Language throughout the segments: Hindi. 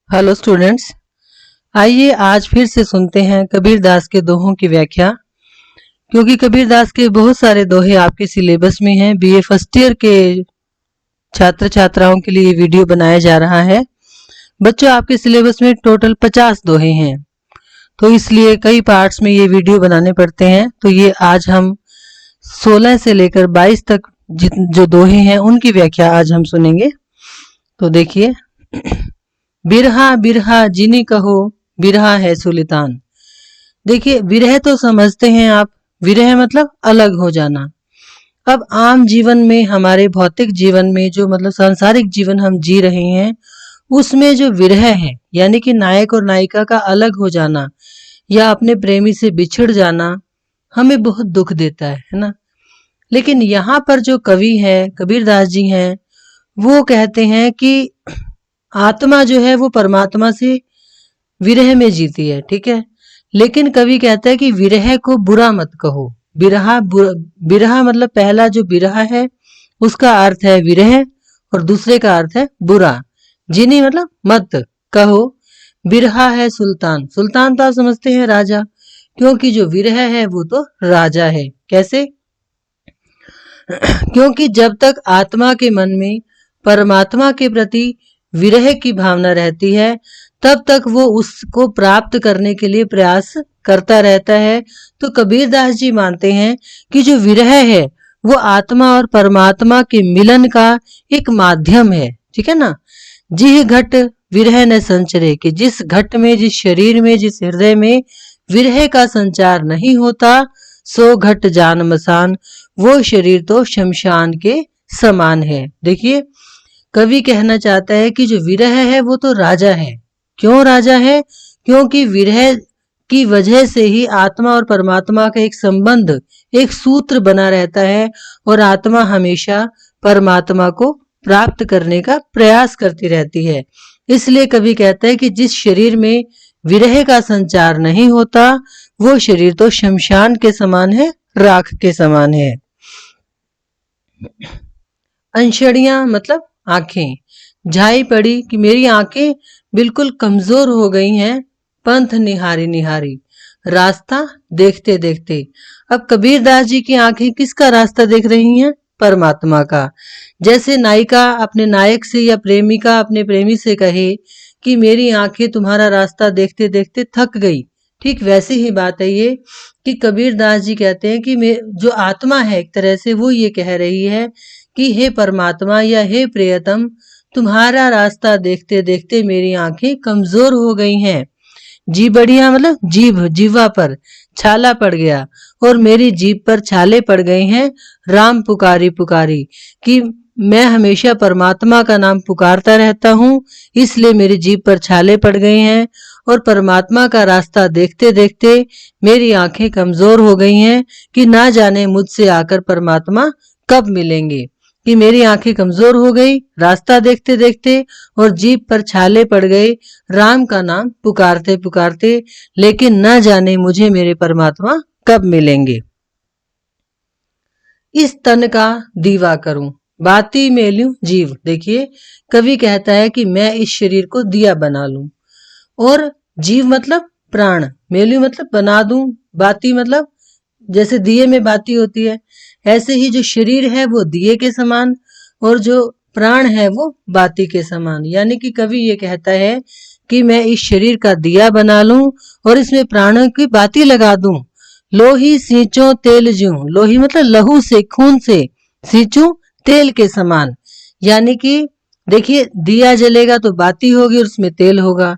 हेलो स्टूडेंट्स, आइए आज फिर से सुनते हैं कबीरदास के दोहों की व्याख्या। क्योंकि कबीरदास के बहुत सारे दोहे आपके सिलेबस में हैं। बीए फर्स्ट ईयर के छात्र छात्राओं के लिए ये वीडियो बनाया जा रहा है। बच्चों, आपके सिलेबस में टोटल 50 दोहे हैं, तो इसलिए कई पार्ट्स में ये वीडियो बनाने पड़ते हैं। तो ये आज हम 16 से लेकर 22 तक जो दोहे हैं उनकी व्याख्या आज हम सुनेंगे। तो देखिए, बिरहा बिरहा जिनी कहो, बिरहा है सुल्तान। देखिए, विरह तो समझते हैं आप, विरह मतलब अलग हो जाना। अब आम जीवन में, हमारे भौतिक जीवन में जो मतलब सांसारिक जीवन हम जी रहे हैं, उसमें जो विरह है यानी कि नायक और नायिका का अलग हो जाना या अपने प्रेमी से बिछड़ जाना हमें बहुत दुख देता है ना। लेकिन यहाँ पर जो कवि है कबीरदास जी हैं, वो कहते हैं कि आत्मा जो है वो परमात्मा से विरह में जीती है, ठीक है। लेकिन कवि कहता है कि विरह को बुरा मत कहो। बिरहा मतलब पहला जो बिरहा है उसका अर्थ है विरह और दूसरे का अर्थ है बुरा। जिनी मतलब मत कहो, बिरहा है सुल्तान। सुल्तान तो आप समझते हैं राजा, क्योंकि जो विरह है वो तो राजा है। कैसे? क्योंकि जब तक आत्मा के मन में परमात्मा के प्रति विरह की भावना रहती है, तब तक वो उसको प्राप्त करने के लिए प्रयास करता रहता है। तो कबीरदास जी मानते हैं कि जो विरह है वो आत्मा और परमात्मा के मिलन का एक माध्यम है, ठीक है ना। जिह घट विरह न संचरे, कि जिस घट में, जिस शरीर में, जिस हृदय में विरह का संचार नहीं होता, सो घट जान मसान, वो शरीर तो शमशान के समान है। देखिए, कवि कहना चाहता है कि जो विरह है वो तो राजा है। क्यों राजा है? क्योंकि विरह की वजह से ही आत्मा और परमात्मा का एक संबंध, एक सूत्र बना रहता है और आत्मा हमेशा परमात्मा को प्राप्त करने का प्रयास करती रहती है। इसलिए कवि कहता है कि जिस शरीर में विरह का संचार नहीं होता, वो शरीर तो शमशान के समान है, राख के समान है। अंशड़ियां मतलब आंखें। झाई पड़ी कि मेरी आंखें बिल्कुल कमजोर हो गई हैं, पंथ निहारी निहारी, रास्ता देखते देखते। अब कबीरदास जी की आंखें किसका रास्ता देख रही हैं? परमात्मा का। जैसे नायिका अपने नायक से या प्रेमिका अपने प्रेमी से कहे कि मेरी आंखें तुम्हारा रास्ता देखते देखते थक गई, ठीक वैसे ही बात है ये कि कबीरदास जी कहते हैं कि जो आत्मा है एक तरह से वो ये कह रही है कि हे परमात्मा या हे प्रियतम, तुम्हारा रास्ता देखते देखते मेरी आंखें कमजोर हो गई हैं। जी बढ़िया मतलब जीभ, जीवा पर छाला पड़ गया और मेरी जीभ पर छाले पड़ गए हैं। राम पुकारी पुकारी, कि मैं हमेशा परमात्मा का नाम पुकारता रहता हूँ, इसलिए मेरी जीभ पर छाले पड़ गए हैं और परमात्मा का रास्ता देखते देखते मेरी आंखें कमजोर हो गई हैं कि ना जाने मुझसे आकर परमात्मा कब मिलेंगे। कि मेरी आंखें कमजोर हो गई रास्ता देखते देखते और जीभ पर छाले पड़ गए राम का नाम पुकारते पुकारते, लेकिन न जाने मुझे मेरे परमात्मा कब मिलेंगे। इस तन का दीवा करूं, बाती में लूं जीव। देखिए, कवि कहता है कि मैं इस शरीर को दिया बना लूं, और जीव मतलब प्राण, मेलू मतलब बना दूं, बाती मतलब जैसे दिए में बाती होती है, ऐसे ही जो शरीर है वो दिए के समान और जो प्राण है वो बाती के समान। यानी कि कवि ये कहता है कि मैं इस शरीर का दिया बना लूं और इसमें प्राणों की बाती लगा दूं। लोही सींचो तेल जूं, लोही मतलब लहू से, खून से, सींचू तेल के समान। यानी कि देखिए, दिया जलेगा तो बाती होगी और उसमें तेल होगा।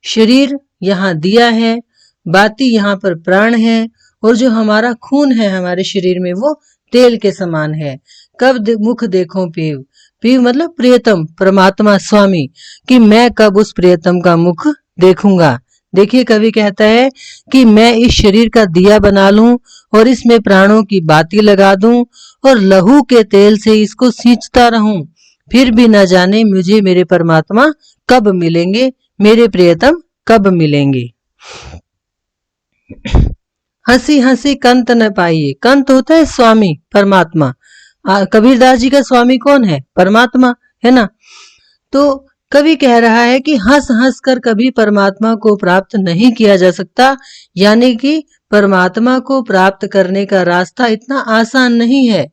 शरीर यहाँ दिया है, बाती यहाँ पर प्राण है, और जो हमारा खून है हमारे शरीर में वो तेल के समान है। कब मुख देखो पीव, पीव मतलब प्रियतम परमात्मा स्वामी, कि मैं कब उस प्रियतम का मुख देखूंगा। देखिए, कवि कहता है कि मैं इस शरीर का दिया बना लूं और इसमें प्राणों की बाती लगा दूं और लहू के तेल से इसको सींचता रहूं, फिर भी न जाने मुझे मेरे परमात्मा कब मिलेंगे, मेरे प्रियतम कब मिलेंगे। हंसी हंसी कंत न पाइए, कंत होता है स्वामी परमात्मा। कबीरदास जी का स्वामी कौन है? परमात्मा है ना। तो कवि कह रहा है कि हंस हंस कर कभी परमात्मा को प्राप्त नहीं किया जा सकता, यानी कि परमात्मा को प्राप्त करने का रास्ता इतना आसान नहीं है।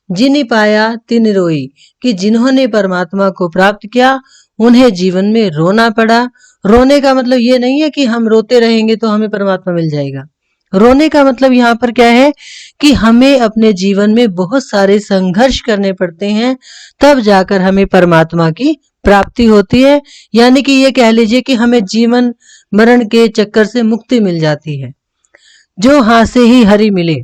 जिनि पाया तिन रोई, कि जिन्होंने परमात्मा को प्राप्त किया उन्हें जीवन में रोना पड़ा। रोने का मतलब ये नहीं है कि हम रोते रहेंगे तो हमें परमात्मा मिल जाएगा। रोने का मतलब यहाँ पर क्या है कि हमें अपने जीवन में बहुत सारे संघर्ष करने पड़ते हैं, तब जाकर हमें परमात्मा की प्राप्ति होती है। यानी कि ये कह लीजिए कि हमें जीवन मरण के चक्कर से मुक्ति मिल जाती है। जो हासे ही हरि मिले,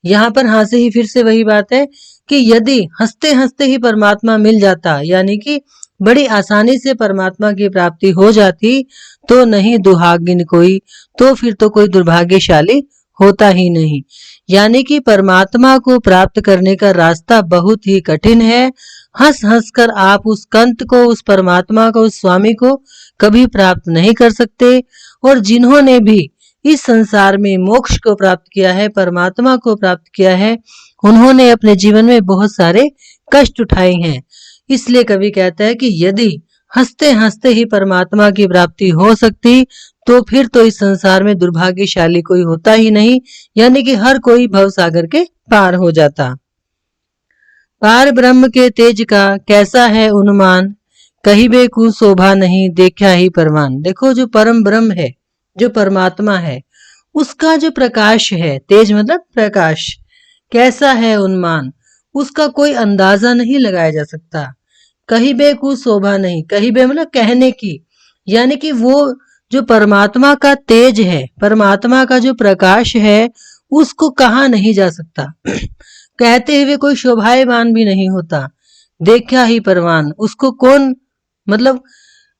यहाँ पर हासे ही फिर से वही बात है कि यदि हंसते हंसते ही परमात्मा मिल जाता, यानी कि बड़ी आसानी से परमात्मा की प्राप्ति हो जाती, तो नहीं दुहागिन कोई, तो फिर तो कोई दुर्भाग्यशाली होता ही नहीं। यानी कि परमात्मा को प्राप्त करने का रास्ता बहुत ही कठिन है। हंस हंस कर आप उस कंत को, उस परमात्मा को, उस स्वामी को कभी प्राप्त नहीं कर सकते। और जिन्होंने भी इस संसार में मोक्ष को प्राप्त किया है, परमात्मा को प्राप्त किया है, उन्होंने अपने जीवन में बहुत सारे कष्ट उठाए हैं। इसलिए कवि कहता है कि यदि हंसते हंसते ही परमात्मा की प्राप्ति हो सकती, तो फिर तो इस संसार में दुर्भाग्यशाली कोई होता ही नहीं, यानी कि हर कोई भवसागर के पार हो जाता। पार ब्रह्म के तेज का कैसा है अनुमान, कहिबे को शोभा नहीं देखा ही परमान। देखो, जो परम ब्रह्म है, जो परमात्मा है, उसका जो प्रकाश है, तेज मतलब प्रकाश, कैसा है उन्मान, उसका कोई अंदाजा नहीं लगाया जा सकता। कहिबे को शोभा नहीं, कहिबे मतलब कहने की, यानी कि वो जो परमात्मा का तेज है, परमात्मा का जो प्रकाश है, उसको कहा नहीं जा सकता। कहते हुए कोई शोभायमान भी नहीं होता। देखा ही परवान, उसको कौन, मतलब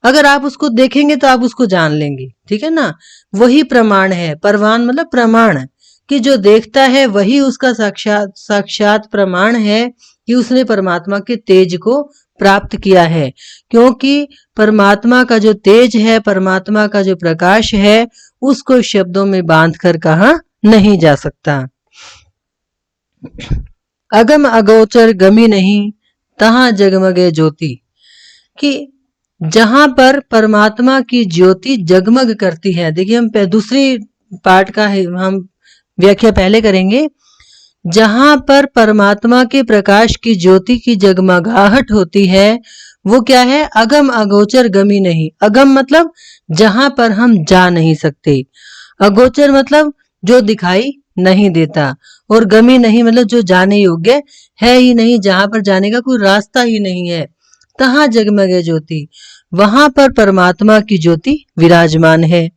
अगर आप उसको देखेंगे तो आप उसको जान लेंगे, ठीक है ना। वही प्रमाण है, परवान मतलब प्रमाण, कि जो देखता है वही उसका साक्षात साक्षात प्रमाण है कि उसने परमात्मा के तेज को प्राप्त किया है। क्योंकि परमात्मा का जो तेज है, परमात्मा का जो प्रकाश है, उसको शब्दों में बांधकर कहा नहीं जा सकता। अगम अगोचर गमी नहीं, तहां जगमगे ज्योति, कि जहां पर परमात्मा की ज्योति जगमग करती है। देखिए, हम दूसरी पार्ट का हम व्याख्या पहले करेंगे। जहां पर परमात्मा के प्रकाश की ज्योति की जगमगाहट होती है, वो क्या है, अगम अगोचर गमी नहीं। अगम मतलब जहां पर हम जा नहीं सकते, अगोचर मतलब जो दिखाई नहीं देता, और गमी नहीं मतलब जो जाने योग्य है ही नहीं, जहां पर जाने का कोई रास्ता ही नहीं है। तहां जगमगे ज्योति, वहां पर परमात्मा की ज्योति विराजमान है।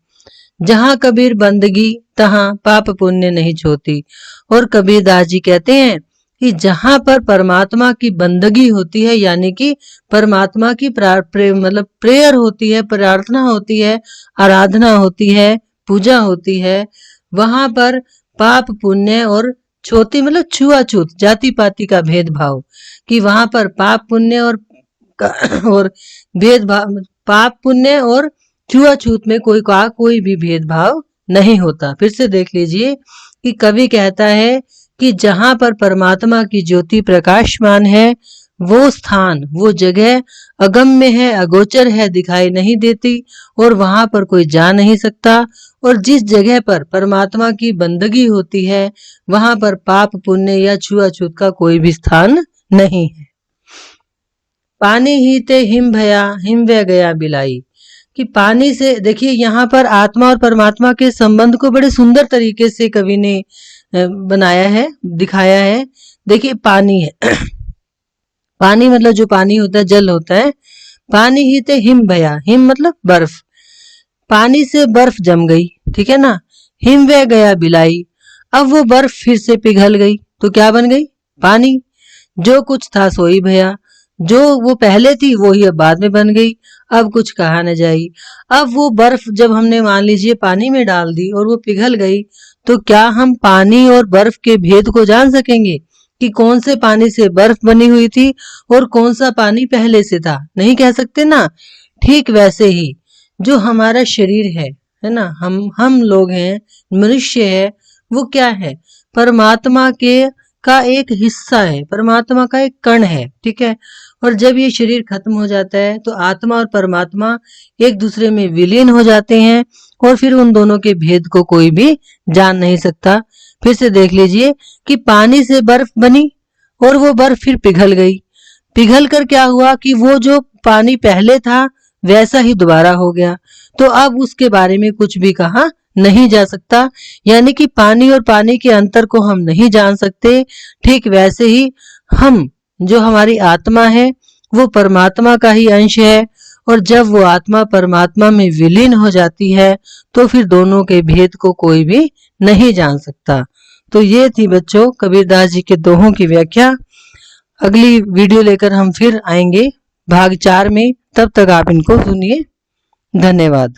जहां कबीर बंदगी, तहां पाप पुण्य नहीं छोती। और कबीरदास जी कहते हैं कि जहां पर परमात्मा की बंदगी होती है, यानी कि परमात्मा की मतलब प्रेयर होती है, प्रार्थना होती है, आराधना होती है, पूजा होती है, वहां पर पाप पुण्य और छोटी मतलब छुआछूत, जाति पाति का भेदभाव, कि वहां पर पाप पुण्य और भेदभाव, पाप पुण्य और छुआछूत में कोई भी भेदभाव नहीं होता। फिर से देख लीजिए कि कवि कहता है कि जहां पर परमात्मा की ज्योति प्रकाशमान है, वो स्थान, वो जगह अगम्य है, अगोचर है, दिखाई नहीं देती, और वहां पर कोई जा नहीं सकता। और जिस जगह पर परमात्मा की बंदगी होती है, वहां पर पाप पुण्य या छुआछूत का कोई भी स्थान नहीं है। पानी ही ते हिम भया, हिम वे गया बिलाई, कि पानी से, देखिए यहाँ पर आत्मा और परमात्मा के संबंध को बड़े सुंदर तरीके से कवि ने बनाया है, दिखाया है। देखिए, पानी है पानी मतलब जो पानी होता है, जल होता है। पानी ही ते हिम भया, हिम मतलब बर्फ, पानी से बर्फ जम गई, ठीक है ना। हिम वे गया बिलाई, अब वो बर्फ फिर से पिघल गई, तो क्या बन गई, पानी। जो कुछ था सोई भया, जो वो पहले थी वो ही अब बाद में बन गई, अब कुछ कहा न जाई। अब वो बर्फ जब हमने मान लीजिए पानी में डाल दी और वो पिघल गई, तो क्या हम पानी और बर्फ के भेद को जान सकेंगे कि कौन से पानी से बर्फ बनी हुई थी और कौन सा पानी पहले से था? नहीं कह सकते ना। ठीक वैसे ही जो हमारा शरीर है ना, हम लोग हैं, मनुष्य है, वो क्या है, परमात्मा के का एक हिस्सा है, परमात्मा का एक कण है, ठीक है। और जब ये शरीर खत्म हो जाता है तो आत्मा और परमात्मा एक दूसरे में विलीन हो जाते हैं और फिर उन दोनों के भेद को कोई भी जान नहीं सकता। फिर से देख लीजिए कि पानी से बर्फ बनी और वो बर्फ फिर पिघल गई। पिघल कर क्या हुआ कि वो जो पानी पहले था वैसा ही दोबारा हो गया। तो अब उसके बारे में कुछ भी कहा नहीं जा सकता, यानी कि पानी और पानी के अंतर को हम नहीं जान सकते। ठीक वैसे ही हम, जो हमारी आत्मा है, वो परमात्मा का ही अंश है और जब वो आत्मा परमात्मा में विलीन हो जाती है तो फिर दोनों के भेद को कोई भी नहीं जान सकता। तो ये थी बच्चों कबीरदास जी के दोहों की व्याख्या। अगली वीडियो लेकर हम फिर आएंगे भाग 4 में, तब तक आप इनको सुनिए। धन्यवाद।